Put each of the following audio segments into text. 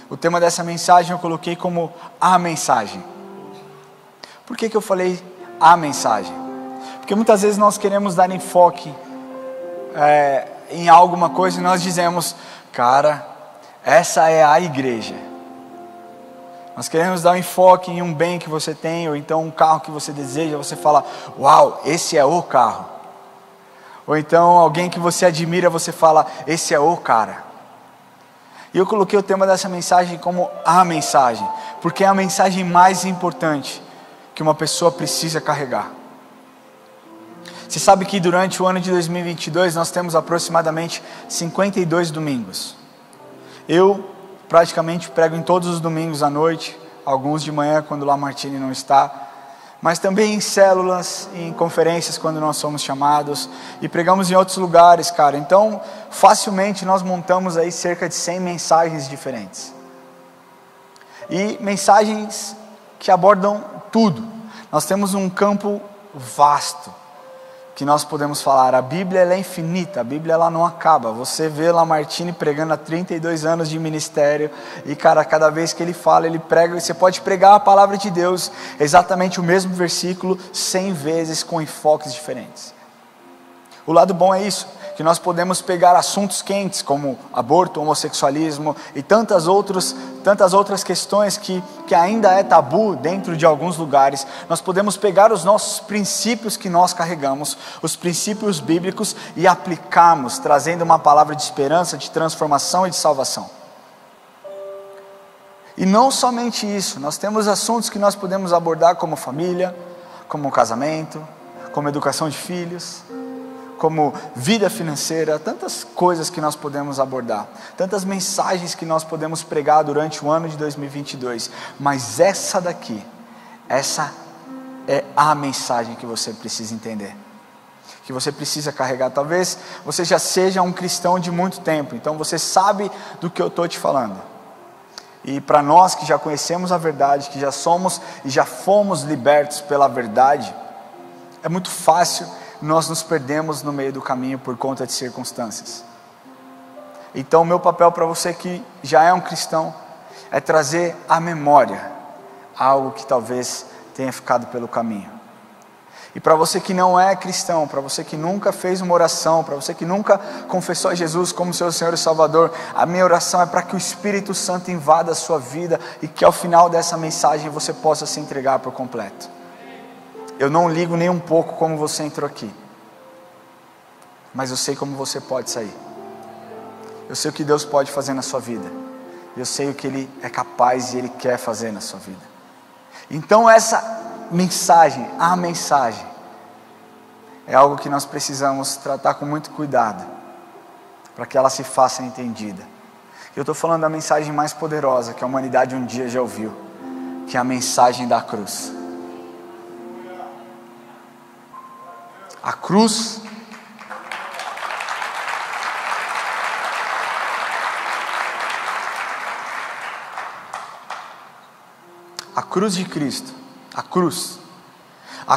O tema dessa mensagem eu coloquei como a mensagem. Por que eu falei a mensagem? Porque muitas vezes nós queremos dar enfoque em alguma coisa e nós dizemos, cara, essa é a igreja. Nós queremos dar um enfoque em um bem que você tem, ou então um carro que você deseja, você fala, uau, esse é o carro. Ou então alguém que você admira, você fala, esse é o cara. E eu coloquei o tema dessa mensagem como a mensagem, porque é a mensagem mais importante que uma pessoa precisa carregar. Você sabe que durante o ano de 2022 nós temos aproximadamente 52 domingos. Eu praticamente prego em todos os domingos à noite, alguns de manhã quando o Lamartine não está, mas também em células, em conferências quando nós somos chamados, e pregamos em outros lugares, cara. Então, facilmente nós montamos aí cerca de 100 mensagens diferentes. E mensagens que abordam tudo. Nós temos um campo vasto que nós podemos falar. A Bíblia ela é infinita, a Bíblia ela não acaba. Você vê Lamartine pregando há 32 anos de ministério e cara, cada vez que ele fala, ele prega, você pode pregar a palavra de Deus, exatamente o mesmo versículo 100 vezes com enfoques diferentes. O lado bom é isso, que nós podemos pegar assuntos quentes como aborto, homossexualismo e tantas outras questões que ainda é tabu dentro de alguns lugares. Nós podemos pegar os nossos princípios que nós carregamos, os princípios bíblicos, e aplicarmos, trazendo uma palavra de esperança, de transformação e de salvação. E não somente isso, nós temos assuntos que nós podemos abordar como família, como casamento, como educação de filhos, como vida financeira, tantas coisas que nós podemos abordar, tantas mensagens que nós podemos pregar durante o ano de 2022, mas essa daqui, essa é a mensagem que você precisa entender, que você precisa carregar. Talvez você já seja um cristão de muito tempo, então você sabe do que eu estou te falando, e para nós que já conhecemos a verdade, que já somos e já fomos libertos pela verdade, é muito fácil nós nos perdemos no meio do caminho por conta de circunstâncias. Então o meu papel para você que já é um cristão é trazer à memória algo que talvez tenha ficado pelo caminho. E para você que não é cristão, para você que nunca fez uma oração, para você que nunca confessou a Jesus como seu Senhor e Salvador, a minha oração é para que o Espírito Santo invada a sua vida e que ao final dessa mensagem você possa se entregar por completo. Eu não ligo nem um pouco como você entrou aqui, mas eu sei como você pode sair. Eu sei o que Deus pode fazer na sua vida. Eu sei o que Ele é capaz e Ele quer fazer na sua vida. Então essa mensagem, a mensagem, é algo que nós precisamos tratar com muito cuidado, para que ela se faça entendida. Eu estou falando da mensagem mais poderosa que a humanidade um dia já ouviu, que é a mensagem da cruz. A cruz de Cristo, a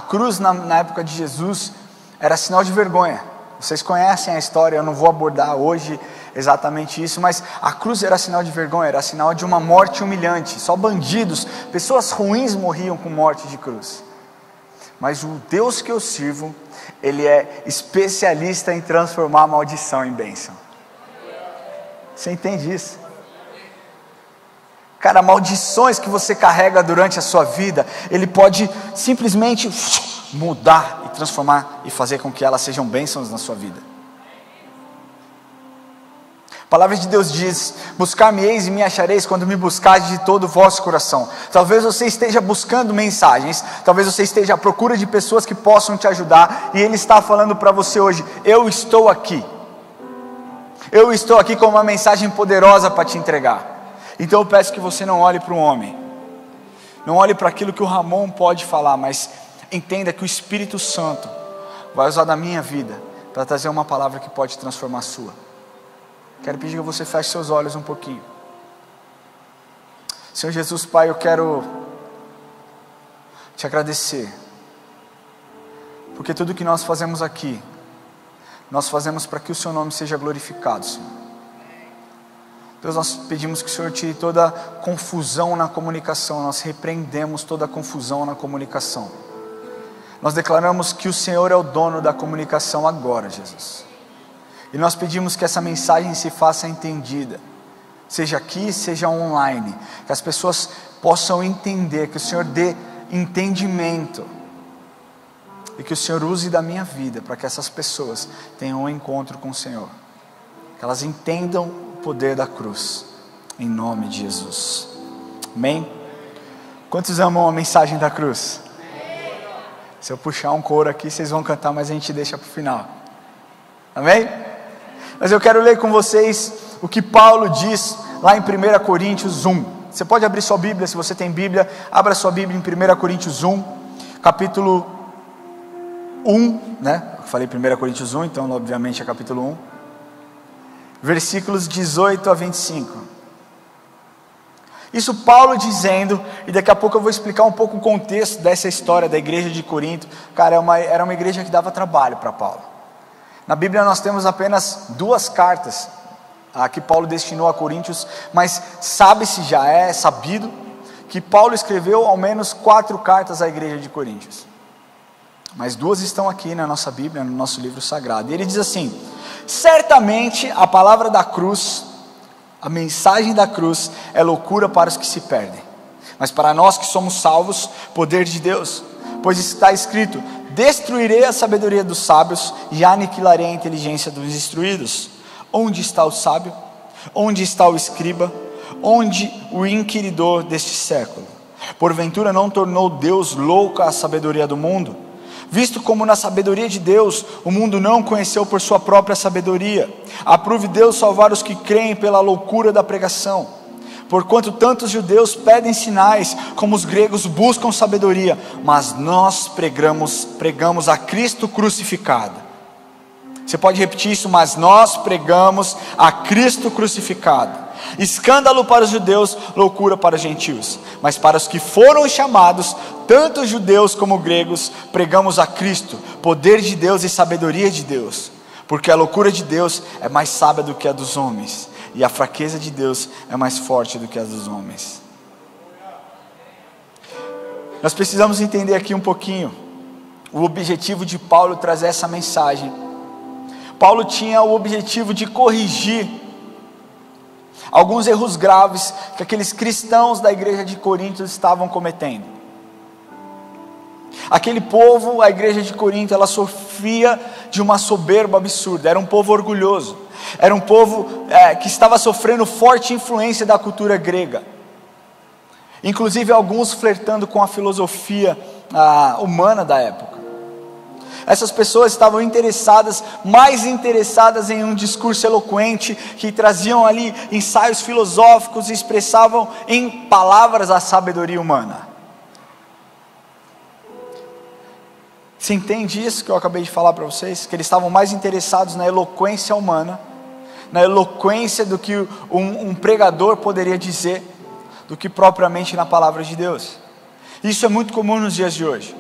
cruz na época de Jesus era sinal de vergonha. Vocês conhecem a história, eu não vou abordar hoje exatamente isso, mas a cruz era sinal de vergonha, era sinal de uma morte humilhante. Só bandidos, pessoas ruins morriam com morte de cruz. Mas o Deus que eu sirvo, Ele é especialista em transformar a maldição em bênção. Você entende isso? Cara, maldições que você carrega durante a sua vida, Ele pode simplesmente mudar e transformar e fazer com que elas sejam bênçãos na sua vida. A palavra de Deus diz: buscar-me-eis e me achareis quando me buscardes de todo o vosso coração. Talvez você esteja buscando mensagens, talvez você esteja à procura de pessoas que possam te ajudar, e Ele está falando para você hoje: eu estou aqui. Eu estou aqui com uma mensagem poderosa para te entregar. Então eu peço que você não olhe para o homem, não olhe para aquilo que o Ramon pode falar, mas entenda que o Espírito Santo vai usar da minha vida para trazer uma palavra que pode transformar a sua. Quero pedir que você feche seus olhos um pouquinho. Senhor Jesus, Pai, eu quero te agradecer, porque tudo que nós fazemos aqui, nós fazemos para que o Seu nome seja glorificado, Senhor. Deus, nós pedimos que o Senhor tire toda confusão na comunicação, nós repreendemos toda confusão na comunicação. Nós declaramos que o Senhor é o dono da comunicação agora, Jesus. E nós pedimos que essa mensagem se faça entendida, seja aqui, seja online, que as pessoas possam entender, que o Senhor dê entendimento, e que o Senhor use da minha vida, para que essas pessoas tenham um encontro com o Senhor, que elas entendam o poder da cruz, em nome de Jesus, amém? Quantos amam a mensagem da cruz? Se eu puxar um coro aqui, vocês vão cantar, mas a gente deixa para o final, amém? Mas eu quero ler com vocês o que Paulo diz lá em 1 Coríntios 1, você pode abrir sua Bíblia, se você tem Bíblia, abra sua Bíblia em 1 Coríntios 1, capítulo 1, né? Eu falei 1 Coríntios 1, então obviamente é capítulo 1, versículos 18 a 25, isso Paulo dizendo, e daqui a pouco eu vou explicar um pouco o contexto dessa história da igreja de Corinto. Cara, era uma igreja que dava trabalho para Paulo. Na Bíblia nós temos apenas 2 cartas a que Paulo destinou a Coríntios, mas sabe-se, já é sabido, que Paulo escreveu ao menos 4 cartas à igreja de Coríntios, mas 2 estão aqui na nossa Bíblia, no nosso livro sagrado, e ele diz assim: certamente a palavra da cruz, a mensagem da cruz é loucura para os que se perdem, mas para nós que somos salvos, poder de Deus, pois está escrito: destruirei a sabedoria dos sábios e aniquilarei a inteligência dos instruídos. Onde está o sábio? Onde está o escriba? Onde o inquiridor deste século? Porventura não tornou Deus louca a sabedoria do mundo? Visto como na sabedoria de Deus, o mundo não conheceu por sua própria sabedoria, aprove Deus salvar os que creem pela loucura da pregação. Porquanto tantos judeus pedem sinais, como os gregos buscam sabedoria, mas nós pregamos a Cristo crucificado. Você pode repetir isso? Mas nós pregamos a Cristo crucificado. Escândalo para os judeus, loucura para os gentios. Mas para os que foram chamados, tanto judeus como gregos, pregamos a Cristo, poder de Deus e sabedoria de Deus. Porque a loucura de Deus é mais sábia do que a dos homens, e a fraqueza de Deus é mais forte do que a dos homens. Nós precisamos entender aqui um pouquinho o objetivo de Paulo trazer essa mensagem. Paulo tinha o objetivo de corrigir alguns erros graves que aqueles cristãos da igreja de Corinto estavam cometendo. Aquele povo, a igreja de Corinto, ela sofria de uma soberba absurda, era um povo orgulhoso, era um povo que estava sofrendo forte influência da cultura grega, inclusive alguns flertando com a filosofia humana da época. Essas pessoas estavam mais interessadas em um discurso eloquente, que traziam ali ensaios filosóficos e expressavam em palavras a sabedoria humana. Você entende isso que eu acabei de falar para vocês? Que eles estavam mais interessados na eloquência humana, na eloquência do que um pregador poderia dizer, do que propriamente na palavra de Deus. Isso é muito comum nos dias de hoje.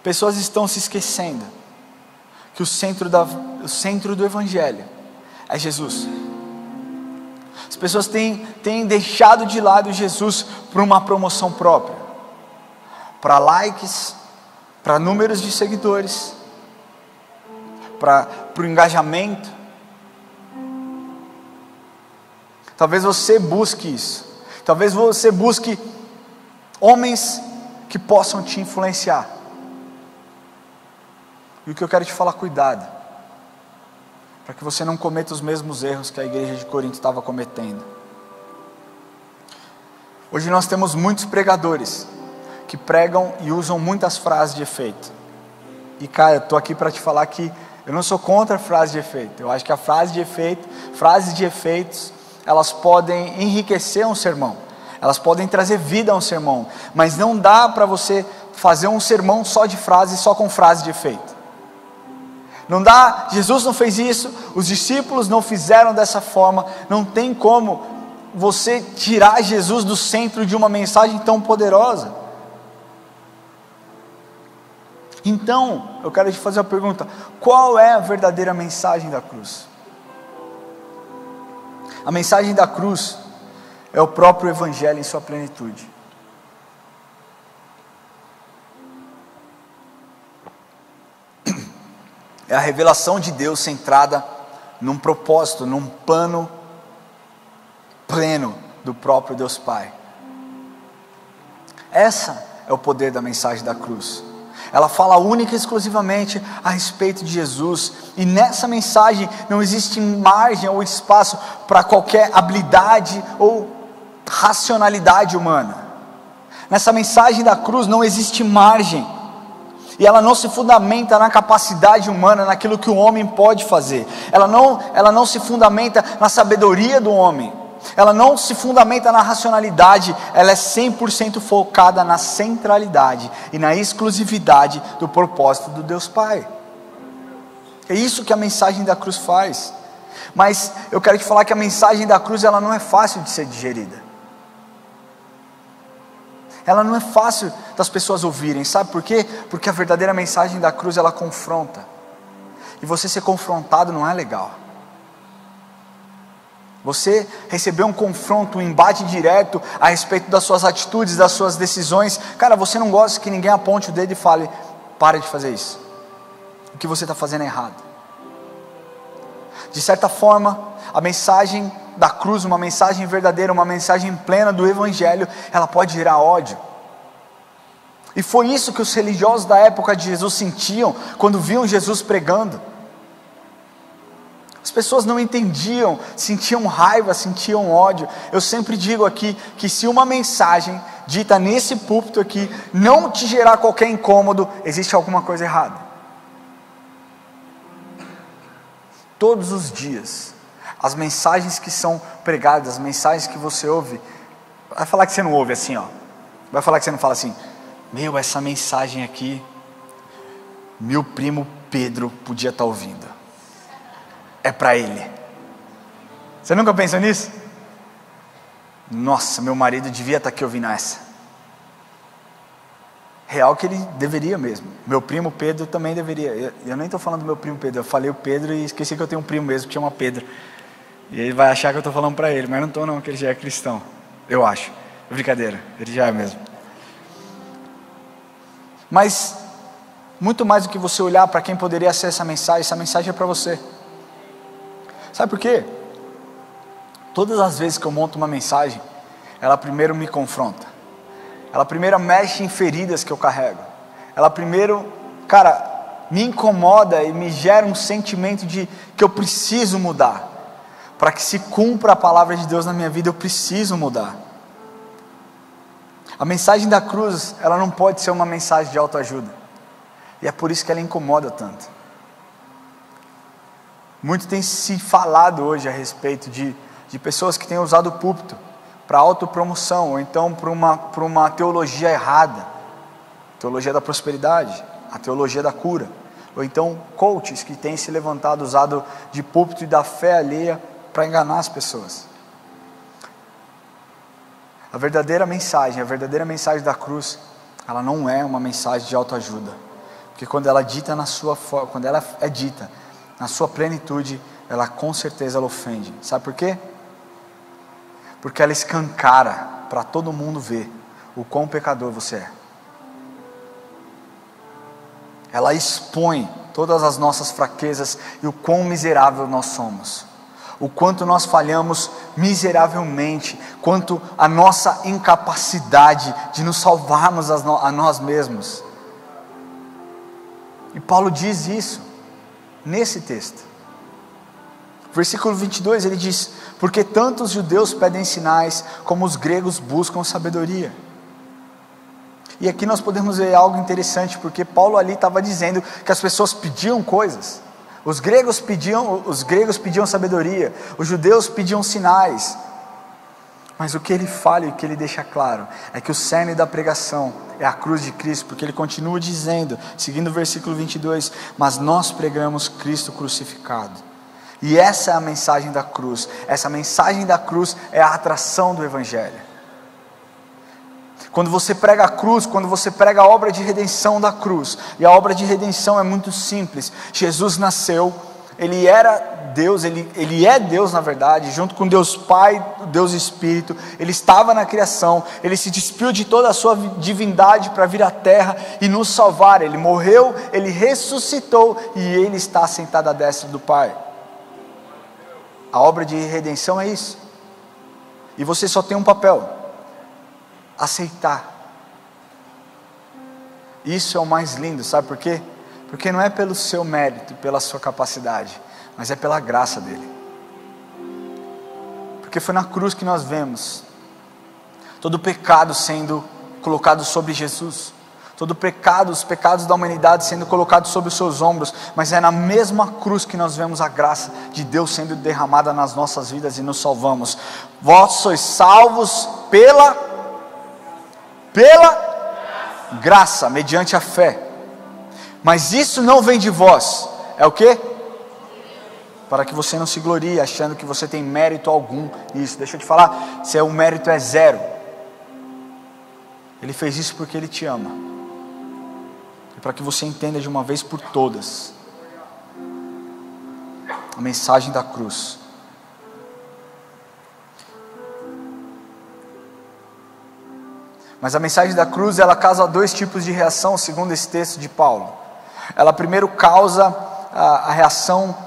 Pessoas estão se esquecendo que o centro do Evangelho é Jesus. As pessoas têm deixado de lado Jesus por uma promoção própria, para likes, para números de seguidores, para o engajamento. Talvez você busque isso, talvez você busque homens que possam te influenciar. E o que eu quero te falar, cuidado, para que você não cometa os mesmos erros que a igreja de Corinto estava cometendo. Hoje nós temos muitos pregadores que pregam e usam muitas frases de efeito. E cara, eu estou aqui para te falar que eu não sou contra a frase de efeito. Eu acho que frases de efeitos, elas podem enriquecer um sermão, elas podem trazer vida a um sermão, mas não dá para você fazer um sermão só de frases, só com frase de efeito. Não dá, Jesus não fez isso, os discípulos não fizeram dessa forma. Não tem como você tirar Jesus do centro de uma mensagem tão poderosa. Então, eu quero te fazer uma pergunta: qual é a verdadeira mensagem da cruz? A mensagem da cruz é o próprio Evangelho em sua plenitude. É a revelação de Deus centrada num propósito, num plano pleno do próprio Deus Pai. Essa é o poder da mensagem da cruz. Ela fala única e exclusivamente a respeito de Jesus, e nessa mensagem não existe margem ou espaço para qualquer habilidade ou racionalidade humana. Nessa mensagem da cruz não existe margem, e ela não se fundamenta na capacidade humana, naquilo que o homem pode fazer. Ela não se fundamenta na sabedoria do homem. Ela não se fundamenta na racionalidade. Ela é 100% focada na centralidade e na exclusividade do propósito do Deus Pai. É isso que a mensagem da cruz faz. Mas eu quero te falar que a mensagem da cruz, ela não é fácil de ser digerida. Ela não é fácil das pessoas ouvirem, sabe por quê? Porque a verdadeira mensagem da cruz, ela confronta. E você ser confrontado não é legal. Você receber um confronto, um embate direto a respeito das suas atitudes, das suas decisões. Cara, você não gosta que ninguém aponte o dedo e fale: para de fazer isso, o que você está fazendo é errado. De certa forma, a mensagem da cruz, uma mensagem verdadeira, uma mensagem plena do Evangelho, ela pode gerar ódio. E foi isso que os religiosos da época de Jesus sentiam quando viam Jesus pregando. As pessoas não entendiam, sentiam raiva, sentiam ódio. Eu sempre digo aqui que se uma mensagem dita nesse púlpito aqui não te gerar qualquer incômodo, existe alguma coisa errada. Todos os dias, as mensagens que são pregadas, as mensagens que você ouve, vai falar que você não ouve assim, ó. Vai falar que você não fala assim: meu, essa mensagem aqui, meu primo Pedro podia estar ouvindo. É para ele. Você nunca pensou nisso? Nossa, meu marido devia estar aqui ouvindo essa. Real que ele deveria mesmo. Meu primo Pedro também deveria. Eu nem estou falando do meu primo Pedro. Eu falei o Pedro e esqueci que eu tenho um primo mesmo que chama Pedro. E ele vai achar que eu estou falando para ele, mas não estou não, que ele já é cristão. Eu acho. Brincadeira, ele já é mesmo. Mas, muito mais do que você olhar para quem poderia ser essa mensagem é para você. Sabe por quê? Todas as vezes que eu monto uma mensagem, ela primeiro me confronta. Ela primeiro mexe em feridas que eu carrego. Ela primeiro, me incomoda e me gera um sentimento de que eu preciso mudar. Para que se cumpra a palavra de Deus na minha vida, eu preciso mudar. A mensagem da cruz, ela não pode ser uma mensagem de autoajuda. E é por isso que ela incomoda tanto. Muito tem se falado hoje a respeito de pessoas que têm usado o púlpito para autopromoção, ou então para uma teologia errada, teologia da prosperidade, a teologia da cura, ou então coaches que têm se levantado, usado de púlpito e da fé alheia para enganar as pessoas. A verdadeira mensagem da cruz, ela não é uma mensagem de autoajuda, porque quando ela é dita na sua plenitude, ela com certeza ela ofende. Sabe por quê? Porque ela escancara para todo mundo ver o quão pecador você é. Ela expõe todas as nossas fraquezas e o quão miserável nós somos. O quanto nós falhamos miseravelmente, quanto a nossa incapacidade de nos salvarmos a nós mesmos. E Paulo diz isso nesse texto. Versículo 22, ele diz: porque tanto os judeus pedem sinais, como os gregos buscam sabedoria. E aqui nós podemos ver algo interessante, porque Paulo ali estava dizendo que as pessoas pediam coisas. Os gregos pediam sabedoria, os judeus pediam sinais. Mas o que ele fala e o que ele deixa claro é que o cerne da pregação é a cruz de Cristo, porque ele continua dizendo, seguindo o versículo 22, mas nós pregamos Cristo crucificado. E essa é a mensagem da cruz. Essa mensagem da cruz é a atração do Evangelho. Quando você prega a cruz, quando você prega a obra de redenção da cruz, e a obra de redenção é muito simples. Jesus nasceu, Ele era Deus, ele é Deus na verdade, junto com Deus Pai, Deus Espírito. Ele estava na criação, ele se despiu de toda a sua divindade para vir à terra e nos salvar. Ele morreu, ele ressuscitou e ele está sentado à destra do Pai. A obra de redenção é isso. E você só tem um papel: aceitar. Isso é o mais lindo, sabe por quê? Porque não é pelo seu mérito, pela sua capacidade, mas é pela graça dele. Porque foi na cruz que nós vemos todo o pecado sendo colocado sobre Jesus, todo o pecado, os pecados da humanidade sendo colocados sobre os seus ombros, mas é na mesma cruz que nós vemos a graça de Deus sendo derramada nas nossas vidas e nos salvamos. Vós sois salvos pela graça, mediante a fé. Mas isso não vem de vós. É o quê? Para que você não se glorie achando que você tem mérito algum nisso. Deixa eu te falar, se o mérito é zero. Ele fez isso porque Ele te ama. E para que você entenda de uma vez por todas a mensagem da cruz. Mas a mensagem da cruz, ela causa dois tipos de reação, segundo esse texto de Paulo. Ela primeiro causa a reação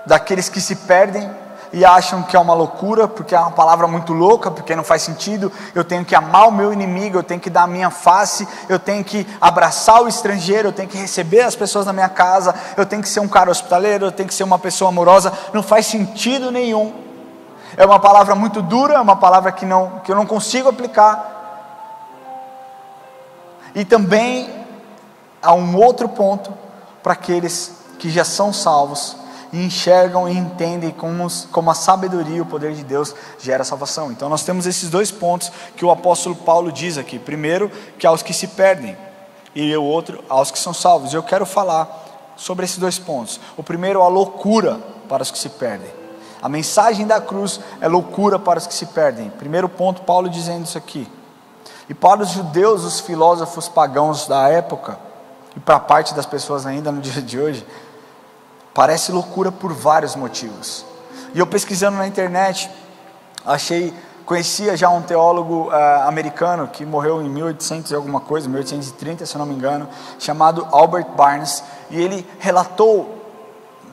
daqueles que se perdem e acham que é uma loucura, porque é uma palavra muito louca, porque não faz sentido. Eu tenho que amar o meu inimigo, eu tenho que dar a minha face, eu tenho que abraçar o estrangeiro, eu tenho que receber as pessoas na minha casa, eu tenho que ser um cara hospitaleiro, eu tenho que ser uma pessoa amorosa. Não faz sentido nenhum. É uma palavra muito dura, é uma palavra que eu não consigo aplicar. E também há um outro ponto para aqueles que já são salvos e enxergam e entendem como a sabedoria e o poder de Deus gera salvação. Então nós temos esses dois pontos que o apóstolo Paulo diz aqui. Primeiro, que aos que se perdem, e o outro, aos que são salvos. E eu quero falar sobre esses dois pontos. O primeiro, a loucura para os que se perdem. A mensagem da cruz é loucura para os que se perdem. Primeiro ponto, Paulo dizendo isso aqui. E para os judeus, os filósofos pagãos da época, e para parte das pessoas ainda no dia de hoje, parece loucura por vários motivos. E eu pesquisando na internet, conhecia já um teólogo americano, que morreu em 1800 e alguma coisa, 1830 se eu não me engano, chamado Albert Barnes, e ele relatou,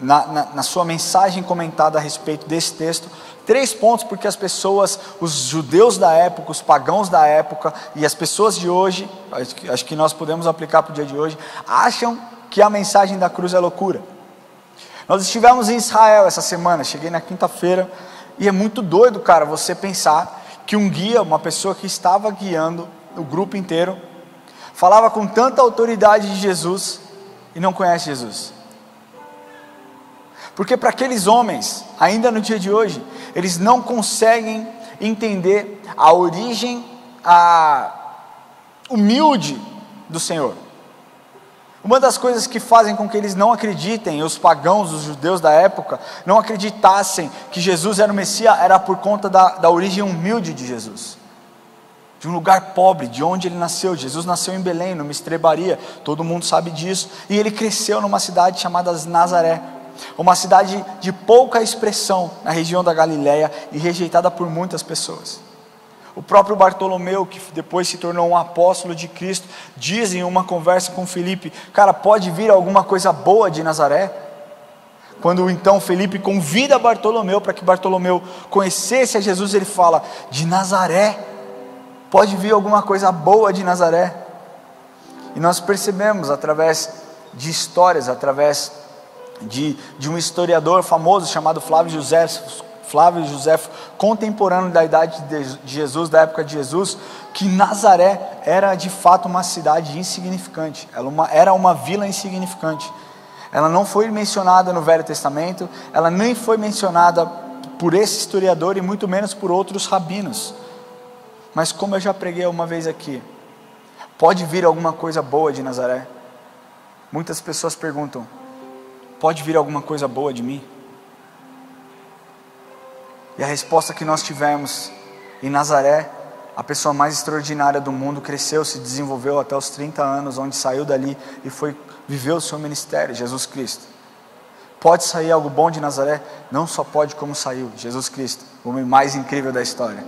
na sua mensagem comentada a respeito desse texto, 3 pontos porque as pessoas, os judeus da época, os pagãos da época e as pessoas de hoje, acho que nós podemos aplicar para o dia de hoje, acham que a mensagem da cruz é loucura. Nós estivemos em Israel essa semana, cheguei na quinta-feira, e é muito doido, cara, você pensar que um guia, uma pessoa que estava guiando o grupo inteiro, falava com tanta autoridade de Jesus e não conhece Jesus. Porque para aqueles homens, ainda no dia de hoje, eles não conseguem entender a origem humilde do Senhor. Uma das coisas que fazem com que eles não acreditem, os pagãos, os judeus da época, não acreditassem que Jesus era o Messias, era por conta da origem humilde de Jesus. De um lugar pobre, de onde ele nasceu. Jesus nasceu em Belém, numa estrebaria, todo mundo sabe disso. E ele cresceu numa cidade chamada Nazaré. Uma cidade de pouca expressão na região da Galileia e rejeitada por muitas pessoas. O próprio Bartolomeu, que depois se tornou um apóstolo de Cristo, diz em uma conversa com Felipe: cara, pode vir alguma coisa boa de Nazaré? Quando então Felipe convida Bartolomeu para que Bartolomeu conhecesse a Jesus, ele fala: de Nazaré? Pode vir alguma coisa boa de Nazaré? E nós percebemos através de histórias, através de um historiador famoso chamado Flávio Joséfo, contemporâneo da idade de Jesus, da época de Jesus, que Nazaré era de fato uma cidade insignificante, era uma vila insignificante. Ela não foi mencionada no Velho Testamento, ela nem foi mencionada por esse historiador e muito menos por outros rabinos. Mas como eu já preguei uma vez aqui, pode vir alguma coisa boa de Nazaré? Muitas pessoas perguntam: pode vir alguma coisa boa de mim? E a resposta que nós tivemos: em Nazaré, a pessoa mais extraordinária do mundo cresceu, se desenvolveu até os 30 anos, onde saiu dali e viveu o seu ministério, Jesus Cristo. Pode sair algo bom de Nazaré? Não só pode, como saiu Jesus Cristo, o homem mais incrível da história.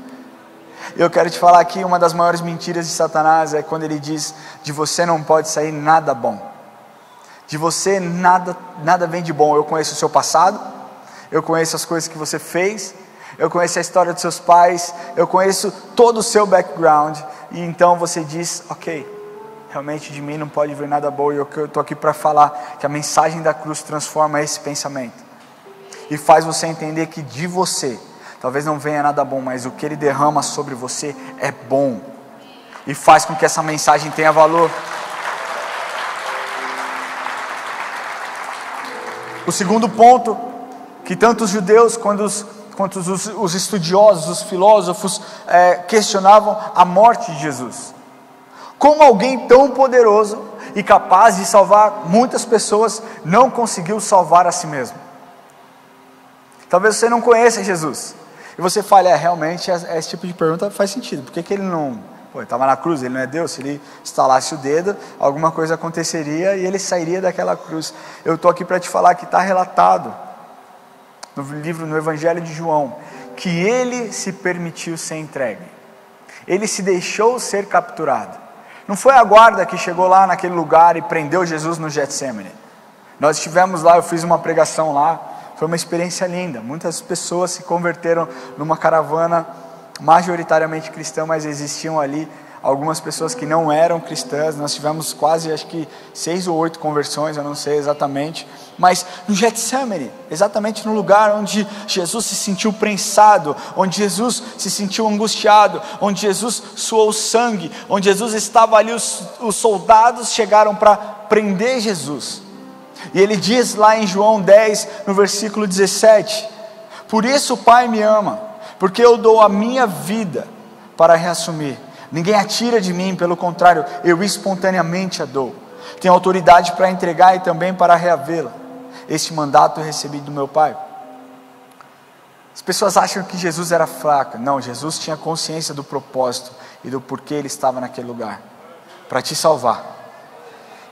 Eu quero te falar aqui, uma das maiores mentiras de Satanás é quando ele diz: de você não pode sair nada bom. De você nada vem de bom. Eu conheço o seu passado, eu conheço as coisas que você fez, eu conheço a história dos seus pais, eu conheço todo o seu background, e então você diz: ok, realmente de mim não pode vir nada bom. E eu estou aqui para falar que a mensagem da cruz transforma esse pensamento e faz você entender que de você talvez não venha nada bom, mas o que Ele derrama sobre você é bom, e faz com que essa mensagem tenha valor. O segundo ponto, que tanto os judeus quanto os estudiosos, os filósofos questionavam a morte de Jesus. Como alguém tão poderoso e capaz de salvar muitas pessoas não conseguiu salvar a si mesmo? Talvez você não conheça Jesus e você fale: realmente esse tipo de pergunta faz sentido. Por que ele não... ele estava na cruz, ele não é Deus. Se ele estalasse o dedo, alguma coisa aconteceria e ele sairia daquela cruz. Eu estou aqui para te falar que está relatado no Evangelho de João, que ele se permitiu ser entregue, ele se deixou ser capturado. Não foi a guarda que chegou lá naquele lugar e prendeu Jesus no Getsemane. Nós estivemos lá, eu fiz uma pregação lá, foi uma experiência linda. Muitas pessoas se converteram numa caravana majoritariamente cristã, mas existiam ali algumas pessoas que não eram cristãs. Nós tivemos quase, acho que 6 ou 8 conversões, eu não sei exatamente, mas no Getsemane, exatamente no lugar onde Jesus se sentiu prensado, onde Jesus se sentiu angustiado, onde Jesus suou sangue, onde Jesus estava ali, os soldados chegaram para prender Jesus, e ele diz lá em João 10, no versículo 17: por isso o Pai me ama, porque eu dou a minha vida para reassumir. Ninguém a tira de mim, pelo contrário, eu espontaneamente a dou. Tenho autoridade para entregar e também para reavê-la. Este mandato eu recebi do meu Pai. As pessoas acham que Jesus era fraco. Não, Jesus tinha consciência do propósito e do porquê ele estava naquele lugar, para te salvar.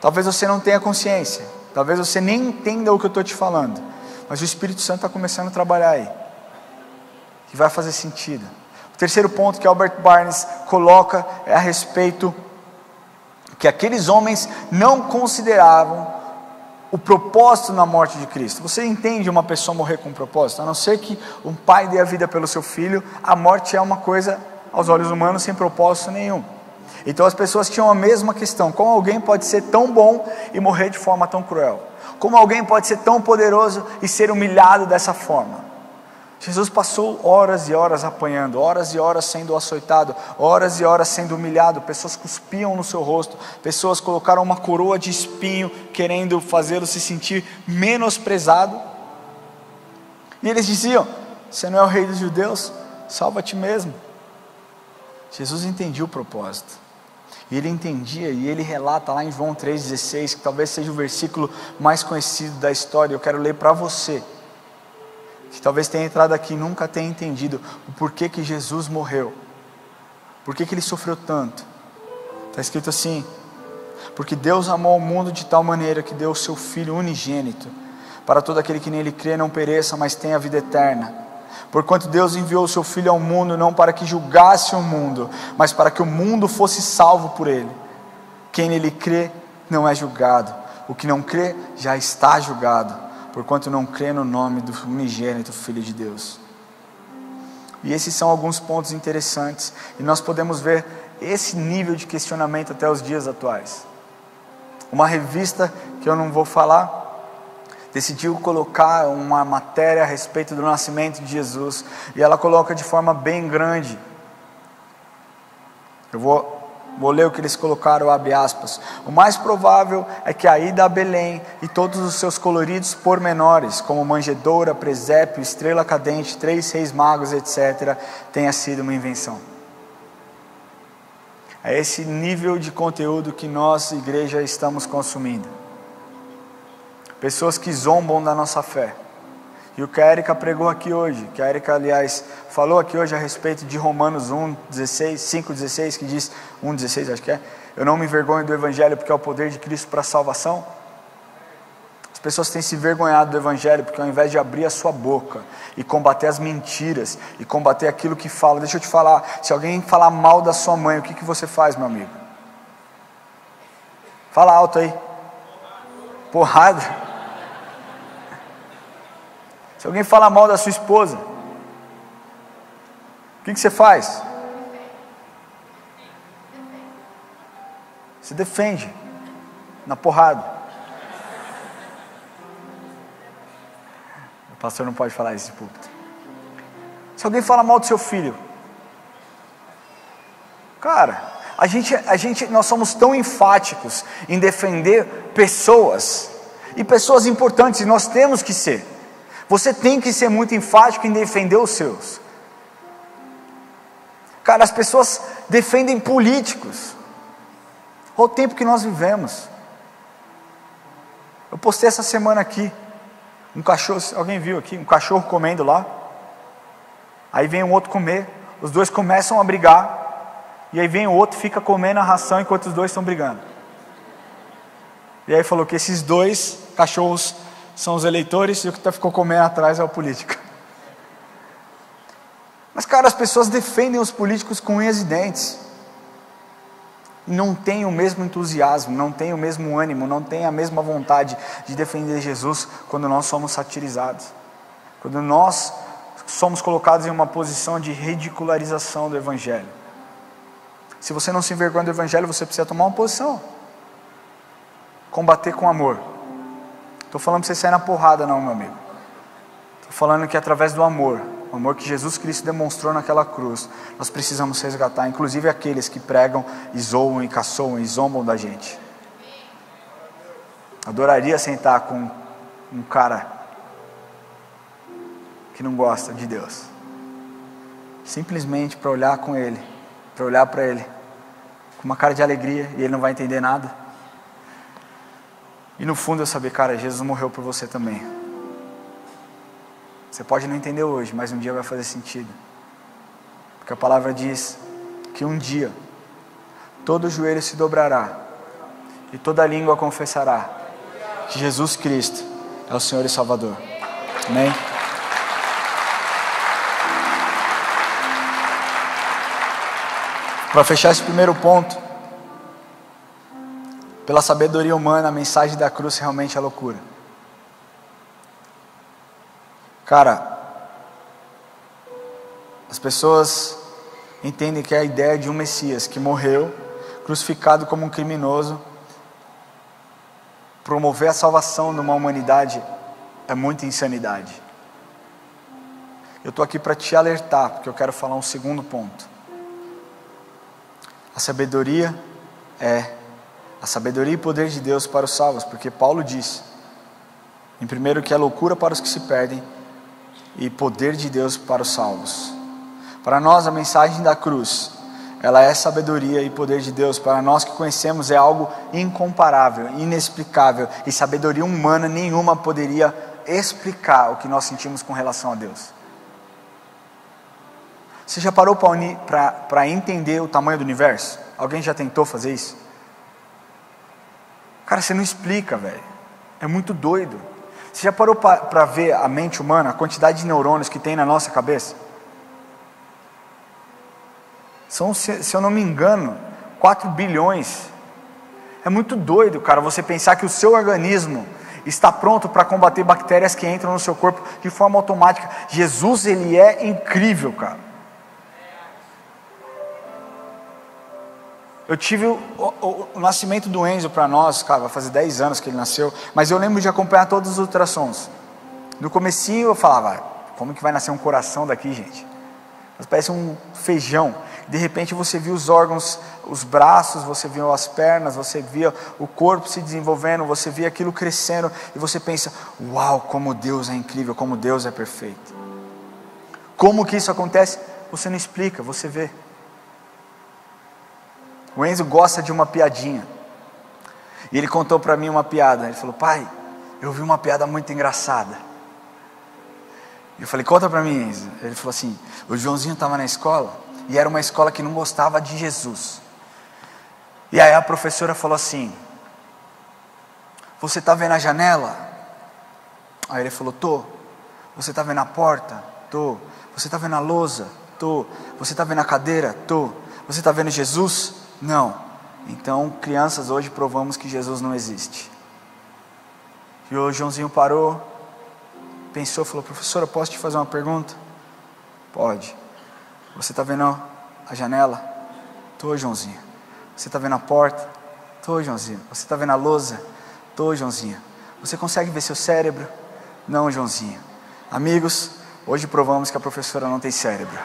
Talvez você não tenha consciência, talvez você nem entenda o que eu estou te falando, mas o Espírito Santo está começando a trabalhar aí, que vai fazer sentido. O terceiro ponto que Albert Barnes coloca é a respeito que aqueles homens não consideravam o propósito na morte de Cristo. Você entende uma pessoa morrer com um propósito? A não ser que um pai dê a vida pelo seu filho, a morte é uma coisa, aos olhos humanos, sem propósito nenhum. Então as pessoas tinham a mesma questão: como alguém pode ser tão bom e morrer de forma tão cruel? Como alguém pode ser tão poderoso e ser humilhado dessa forma? Jesus passou horas e horas apanhando, horas e horas sendo açoitado, horas e horas sendo humilhado. Pessoas cuspiam no seu rosto, pessoas colocaram uma coroa de espinho, querendo fazê-lo se sentir menosprezado. E eles diziam: você não é o rei dos judeus? Salva a ti mesmo. Jesus entendia o propósito, e ele entendia, e ele relata lá em João 3,16, que talvez seja o versículo mais conhecido da história. Eu quero ler para você, que talvez tenha entrado aqui e nunca tenha entendido o porquê que Jesus morreu, porquê que ele sofreu tanto. Está escrito assim: porque Deus amou o mundo de tal maneira que deu o seu Filho unigênito, para todo aquele que nele crê não pereça, mas tenha a vida eterna. Porquanto Deus enviou o seu Filho ao mundo, não para que julgasse o mundo, mas para que o mundo fosse salvo por ele. Quem nele crê não é julgado, o que não crê já está julgado, porquanto não crê no nome do unigênito Filho de Deus. E esses são alguns pontos interessantes, e nós podemos ver esse nível de questionamento até os dias atuais. Uma revista, que eu não vou falar, decidiu colocar uma matéria a respeito do nascimento de Jesus, e ela coloca de forma bem grande. Eu vou ler o que eles colocaram, abre aspas: o mais provável é que a ida a Belém e todos os seus coloridos pormenores, como manjedoura, presépio, estrela cadente, 3 reis magos, etc., tenha sido uma invenção. É esse nível de conteúdo que nós, igreja, estamos consumindo. Pessoas que zombam da nossa fé. E o que a Érica pregou aqui hoje, que a Érica, aliás, falou aqui hoje a respeito de Romanos 5,16, que diz, 1,16 acho que é: eu não me envergonho do Evangelho, porque é o poder de Cristo para a salvação. As pessoas têm se envergonhado do Evangelho, porque ao invés de abrir a sua boca e combater as mentiras, e combater aquilo que fala, deixa eu te falar, se alguém falar mal da sua mãe, o que você faz, meu amigo? Fala alto aí. Porrada. Se alguém falar mal da sua esposa, o que você faz? Você defende, na porrada. O pastor não pode falar isso em púlpito. Se alguém fala mal do seu filho, cara, nós somos tão enfáticos em defender pessoas, e pessoas importantes, e nós temos que ser. Você tem que ser muito enfático em defender os seus. Cara, as pessoas defendem políticos. Olha o tempo que nós vivemos. Eu postei essa semana aqui, um cachorro, alguém viu aqui, um cachorro comendo lá, aí vem um outro comer, os dois começam a brigar, e aí vem o outro, fica comendo a ração enquanto os dois estão brigando. E aí falou que esses dois cachorros são os eleitores, e o que ficou comendo atrás é o político. Mas cara, as pessoas defendem os políticos com unhas e dentes, e não tem o mesmo entusiasmo, não tem o mesmo ânimo, não tem a mesma vontade de defender Jesus quando nós somos satirizados, quando nós somos colocados em uma posição de ridicularização do Evangelho. Se você não se envergonha do Evangelho, você precisa tomar uma posição, combater com amor. Estou falando para você sair na porrada não, meu amigo. Estou falando que através do amor, o amor que Jesus Cristo demonstrou naquela cruz, nós precisamos resgatar, inclusive aqueles que pregam e zoam e caçoam e zombam da gente. Adoraria sentar com um cara que não gosta de Deus, simplesmente para olhar com ele, para olhar para ele com uma cara de alegria, e ele não vai entender nada, e no fundo eu saber, cara, Jesus morreu por você também. Você pode não entender hoje, mas um dia vai fazer sentido, porque a palavra diz que um dia todo joelho se dobrará e toda língua confessará que Jesus Cristo é o Senhor e Salvador. Amém? Para fechar esse primeiro ponto, pela sabedoria humana, a mensagem da cruz realmente é loucura. Cara, as pessoas entendem que a ideia de um Messias que morreu, crucificado como um criminoso, promover a salvação de uma humanidade é muita insanidade. Eu estou aqui para te alertar, porque eu quero falar um segundo ponto. A sabedoria e poder de Deus para os salvos, porque Paulo diz, em primeiro, que é loucura para os que se perdem, e poder de Deus para os salvos. Para nós a mensagem da cruz, ela é sabedoria e poder de Deus. Para nós que conhecemos é algo incomparável, inexplicável, e sabedoria humana nenhuma poderia explicar o que nós sentimos com relação a Deus. Você já parou para entender o tamanho do universo? Alguém já tentou fazer isso? Cara, você não explica, velho, é muito doido. Você já parou para ver a mente humana, a quantidade de neurônios que tem na nossa cabeça? São, se eu não me engano, 4 bilhões. É muito doido, cara, você pensar que o seu organismo está pronto para combater bactérias que entram no seu corpo de forma automática. Jesus, ele é incrível, cara. Eu tive o nascimento do Enzo para nós, cara, vai fazer 10 anos que ele nasceu, mas eu lembro de acompanhar todos os ultrassons. No comecinho eu falava, como que vai nascer um coração daqui, gente? Mas parece um feijão. De repente você viu os órgãos, os braços, você viu as pernas, você via o corpo se desenvolvendo, você via aquilo crescendo, e você pensa, uau, como Deus é incrível, como Deus é perfeito. Como que isso acontece? Você não explica, você vê. O Enzo gosta de uma piadinha, e ele contou para mim uma piada. Ele falou, pai, eu vi uma piada muito engraçada. Eu falei, conta para mim, Enzo. Ele falou assim, o Joãozinho estava na escola, e era uma escola que não gostava de Jesus. E aí a professora falou assim, você está vendo a janela? Aí ele falou: tô. Você está vendo a porta? Tô. Você está vendo a lousa? Tô. Você está vendo a cadeira? Tô. Você está vendo Jesus? Não. Então, crianças, hoje provamos que Jesus não existe. E o Joãozinho parou, pensou, falou: professora, posso te fazer uma pergunta? Pode. Você está vendo a janela? Tô, Joãozinho. Você está vendo a porta? Tô, Joãozinho. Você está vendo a lousa? Tô, Joãozinho. Você consegue ver seu cérebro? Não, Joãozinho. Amigos, hoje provamos que a professora não tem cérebro.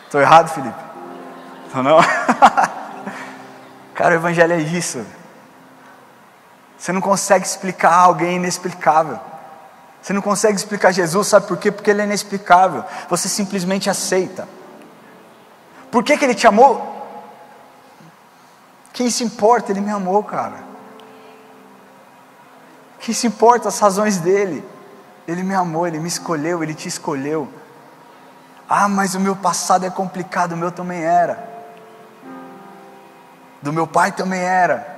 Estou errado, Felipe? Não? Cara, o evangelho é isso. Você não consegue explicar alguém inexplicável. Você não consegue explicar Jesus, sabe por quê? Porque ele é inexplicável. Você simplesmente aceita. Por que ele te amou? Quem se importa? Ele me amou, cara. Quem se importa as razões dele? Ele me amou, ele me escolheu, ele te escolheu. Ah, mas o meu passado é complicado, o meu também era. Do meu pai também era.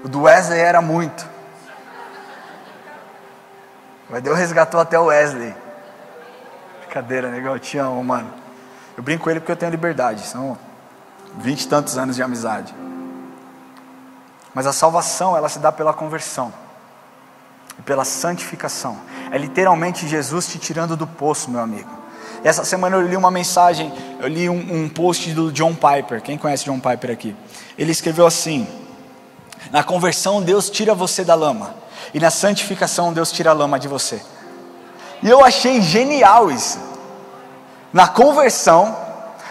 O do Wesley era muito. Mas Deus resgatou até o Wesley. Brincadeira, negão, eu te amo, mano. Eu brinco com ele porque eu tenho liberdade. São 20 e tantos anos de amizade. Mas a salvação, ela se dá pela conversão. E pela santificação. É literalmente Jesus te tirando do poço, meu amigo. E essa semana eu li uma mensagem, eu li um post do John Piper. Quem conhece John Piper aqui? Ele escreveu assim: na conversão Deus tira você da lama, e na santificação Deus tira a lama de você. E eu achei genial isso. Na conversão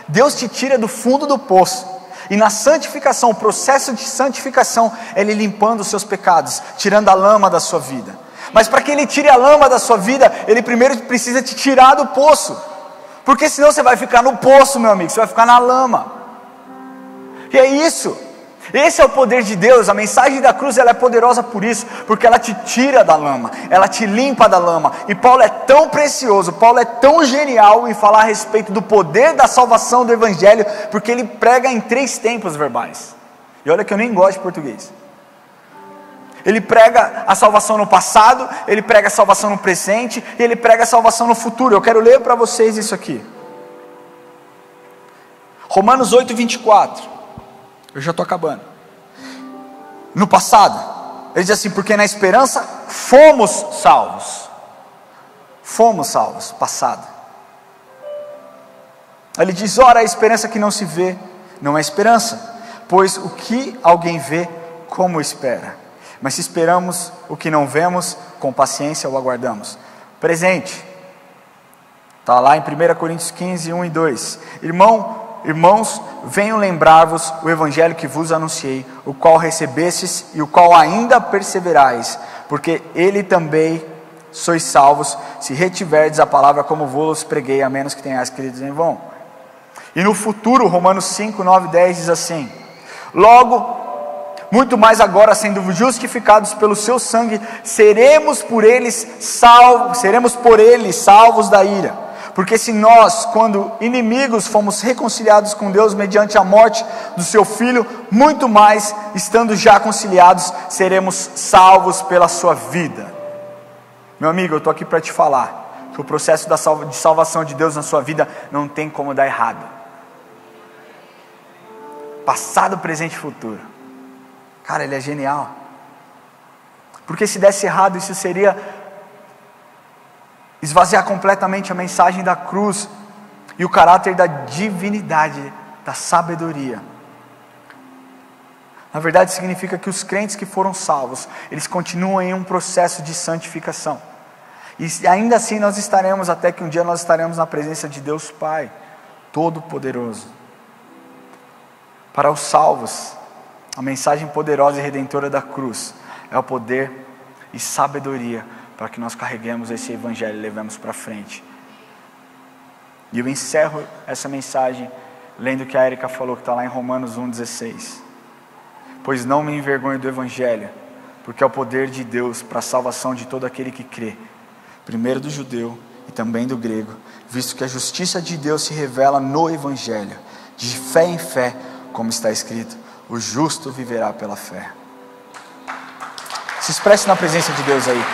Deus te tira do fundo do poço, e na santificação, o processo de santificação é Ele limpando os seus pecados, tirando a lama da sua vida. Mas para que Ele tire a lama da sua vida, Ele primeiro precisa te tirar do poço, porque senão você vai ficar no poço, meu amigo, você vai ficar na lama. E é isso. Esse é o poder de Deus. A mensagem da cruz, ela é poderosa por isso, porque ela te tira da lama, ela te limpa da lama. E Paulo é tão precioso, Paulo é tão genial em falar a respeito do poder da salvação do evangelho, porque ele prega em 3 tempos verbais. E olha que eu nem gosto de português. Ele prega a salvação no passado, ele prega a salvação no presente, e ele prega a salvação no futuro. Eu quero ler para vocês isso aqui. Romanos 8, 24. Eu já estou acabando. No passado, ele diz assim: porque na esperança fomos salvos. Fomos salvos, passado. Ele diz: ora, a esperança que não se vê não é esperança, pois o que alguém vê, como espera? Mas se esperamos o que não vemos, com paciência o aguardamos. Presente. Está lá em 1 Coríntios 15, 1 e 2. Irmãos, venho lembrar-vos o evangelho que vos anunciei, o qual recebestes e o qual ainda perseverais, porque ele também sois salvos, se retiverdes a palavra como vos preguei, a menos que tenhais crido em vão. E no futuro, Romanos 5, 9 e 10 diz assim: logo, muito mais agora, sendo justificados pelo seu sangue, seremos por ele salvos da ira. Porque se nós, quando inimigos, fomos reconciliados com Deus mediante a morte do seu Filho, muito mais, estando já conciliados, seremos salvos pela sua vida. Meu amigo, eu estou aqui para te falar que o processo de salvação de Deus na sua vida não tem como dar errado. Passado, presente e futuro. Cara, ele é genial. Porque se desse errado, isso seria esvaziar completamente a mensagem da cruz e o caráter da divinidade, da sabedoria. Na verdade, significa que os crentes que foram salvos, eles continuam em um processo de santificação. E ainda assim nós estaremos, até que um dia nós estaremos na presença de Deus Pai Todo-Poderoso. Para os salvos, a mensagem poderosa e redentora da cruz é o poder e sabedoria para que nós carreguemos esse evangelho e levemos para frente. E eu encerro essa mensagem lendo o que a Erika falou, que está lá em Romanos 1,16. Pois não me envergonho do evangelho, porque é o poder de Deus para a salvação de todo aquele que crê, primeiro do judeu e também do grego, visto que a justiça de Deus se revela no Evangelho, de fé em fé, como está escrito, o justo viverá pela fé. Se expresse na presença de Deus aí.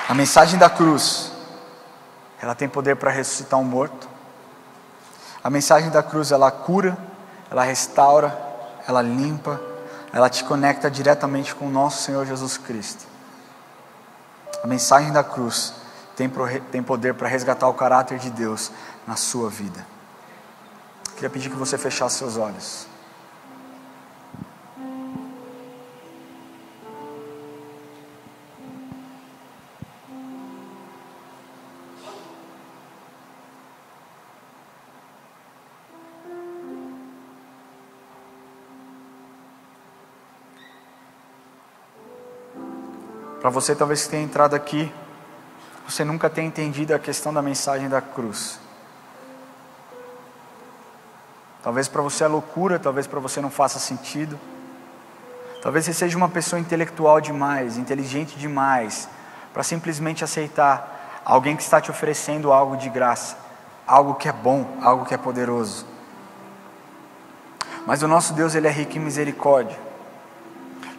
A mensagem da cruz, ela tem poder para ressuscitar um morto. A mensagem da cruz, ela cura, ela restaura, ela limpa, ela te conecta diretamente com o nosso Senhor Jesus Cristo. A mensagem da cruz tem poder para resgatar o caráter de Deus na sua vida. Queria pedir que você fechasse seus olhos. Para você talvez que tenha entrado aqui, você nunca tenha entendido a questão da mensagem da cruz. Talvez para você é loucura, talvez para você não faça sentido. Talvez você seja uma pessoa intelectual demais, inteligente demais, para simplesmente aceitar alguém que está te oferecendo algo de graça, algo que é bom, algo que é poderoso. Mas o nosso Deus, Ele é rico em misericórdia.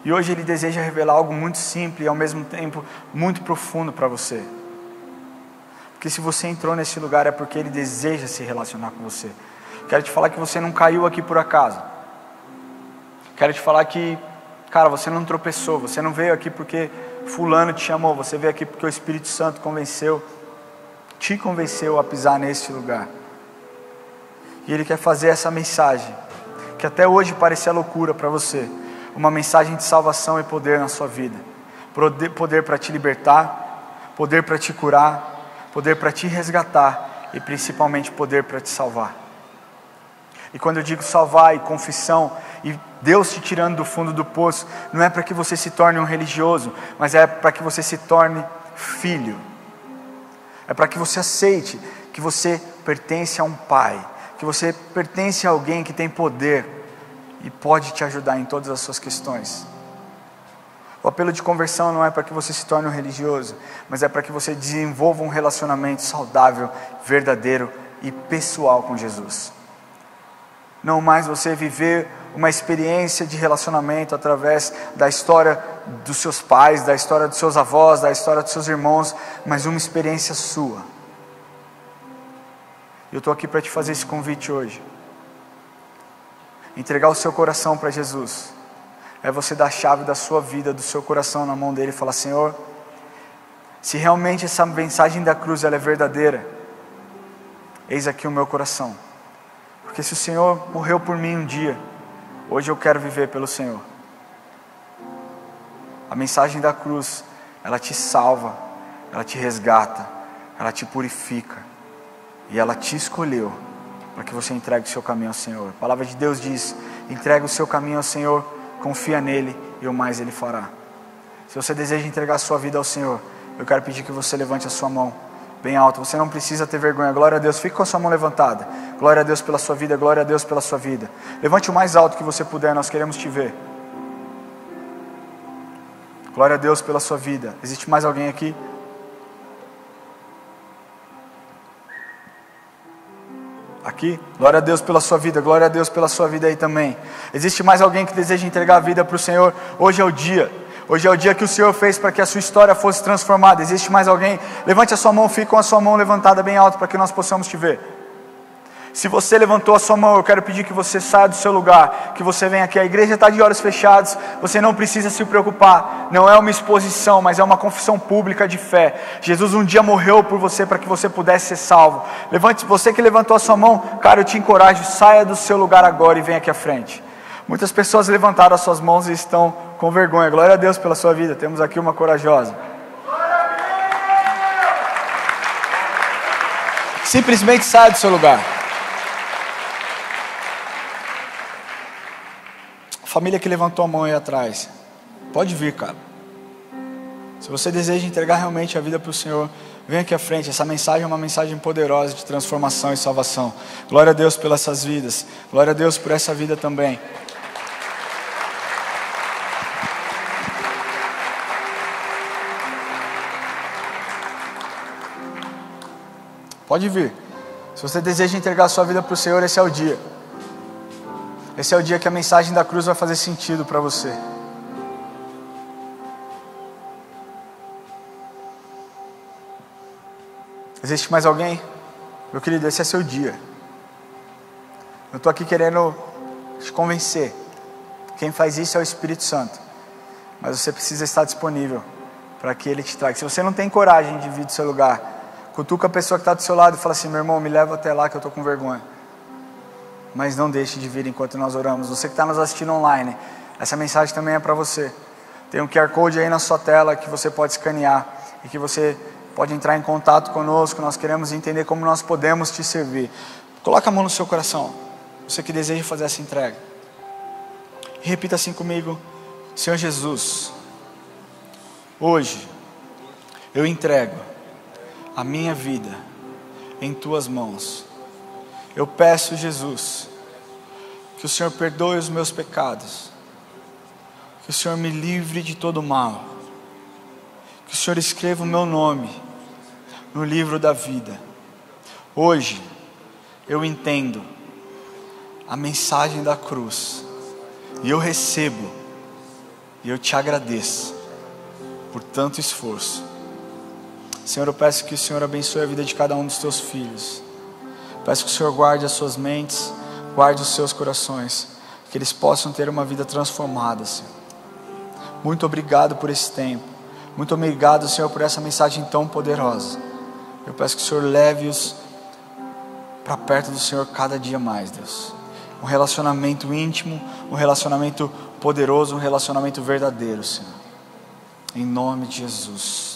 E hoje Ele deseja revelar algo muito simples e ao mesmo tempo muito profundo para você. Porque se você entrou nesse lugar é porque Ele deseja se relacionar com você. Quero te falar que você não caiu aqui por acaso. Quero te falar que, cara, você não tropeçou. Você não veio aqui porque fulano te chamou. Você veio aqui porque o Espírito Santo te convenceu a pisar nesse lugar. E Ele quer fazer essa mensagem, que até hoje parecia loucura para você, uma mensagem de salvação e poder na sua vida. Poder para te libertar, poder para te curar, poder para te resgatar e principalmente poder para te salvar. E quando eu digo salvar e confissão, e Deus te tirando do fundo do poço, não é para que você se torne um religioso, mas é para que você se torne filho. É para que você aceite que você pertence a um Pai, que você pertence a alguém que tem poder e pode te ajudar em todas as suas questões. O apelo de conversão não é para que você se torne um religioso, mas é para que você desenvolva um relacionamento saudável, verdadeiro e pessoal com Jesus. Não mais você viver uma experiência de relacionamento através da história dos seus pais, da história dos seus avós, da história dos seus irmãos, mas uma experiência sua. Eu estou aqui para te fazer esse convite hoje. Entregar o seu coração para Jesus é você dar a chave da sua vida, do seu coração na mão dele e falar: Senhor, se realmente essa mensagem da cruz ela é verdadeira, eis aqui o meu coração. Porque se o Senhor morreu por mim um dia, hoje eu quero viver pelo Senhor. A mensagem da cruz, ela te salva, ela te resgata, ela te purifica e ela te escolheu para que você entregue o seu caminho ao Senhor. A palavra de Deus diz: entrega o seu caminho ao Senhor, confia nele e o mais ele fará. Se você deseja entregar a sua vida ao Senhor, eu quero pedir que você levante a sua mão bem alto. Você não precisa ter vergonha. Glória a Deus. Fique com a sua mão levantada. Glória a Deus pela sua vida. Glória a Deus pela sua vida. Levante o mais alto que você puder. Nós queremos te ver. Glória a Deus pela sua vida. Existe mais alguém aqui? Aqui? Glória a Deus pela sua vida. Glória a Deus pela sua vida aí também. Existe mais alguém que deseja entregar a vida para o Senhor? Hoje é o dia. Hoje é o dia que o Senhor fez para que a sua história fosse transformada. Existe mais alguém? Levante a sua mão, fique com a sua mão levantada bem alto para que nós possamos te ver. Se você levantou a sua mão, eu quero pedir que você saia do seu lugar, que você venha aqui. A igreja está de olhos fechados, você não precisa se preocupar. Não é uma exposição, mas é uma confissão pública de fé. Jesus um dia morreu por você para que você pudesse ser salvo. Levante, você que levantou a sua mão, cara, eu te encorajo, saia do seu lugar agora e venha aqui à frente. Muitas pessoas levantaram as suas mãos e estão com vergonha. Glória a Deus pela sua vida. Temos aqui uma corajosa. Simplesmente saia do seu lugar. Família que levantou a mão aí atrás, pode vir, cara. Se você deseja entregar realmente a vida para o Senhor, vem aqui à frente. Essa mensagem é uma mensagem poderosa de transformação e salvação. Glória a Deus pelas essas vidas. Glória a Deus por essa vida também. Pode vir. Se você deseja entregar a sua vida para o Senhor, esse é o dia. Esse é o dia que a mensagem da cruz vai fazer sentido para você. Existe mais alguém? Meu querido, esse é seu dia. Eu estou aqui querendo te convencer. Quem faz isso é o Espírito Santo. Mas você precisa estar disponível para que Ele te traga. Se você não tem coragem de vir do seu lugar, cutuca a pessoa que está do seu lado e fala assim: meu irmão, me leva até lá que eu estou com vergonha. Mas não deixe de vir enquanto nós oramos. Você que está nos assistindo online, essa mensagem também é para você. Tem um QR Code aí na sua tela que você pode escanear e que você pode entrar em contato conosco. Nós queremos entender como nós podemos te servir. Coloca a mão no seu coração, você que deseja fazer essa entrega. E repita assim comigo: Senhor Jesus, hoje eu entrego a minha vida em Tuas mãos. Eu peço, Jesus, que o Senhor perdoe os meus pecados, que o Senhor me livre de todo mal, que o Senhor escreva o meu nome no livro da vida. Hoje eu entendo a mensagem da cruz e eu recebo e eu te agradeço por tanto esforço. Senhor, eu peço que o Senhor abençoe a vida de cada um dos Teus filhos. Peço que o Senhor guarde as suas mentes, guarde os seus corações, que eles possam ter uma vida transformada, Senhor. Muito obrigado por esse tempo. Muito obrigado, Senhor, por essa mensagem tão poderosa. Eu peço que o Senhor leve-os para perto do Senhor cada dia mais, Deus. Um relacionamento íntimo, um relacionamento poderoso, um relacionamento verdadeiro, Senhor. Em nome de Jesus.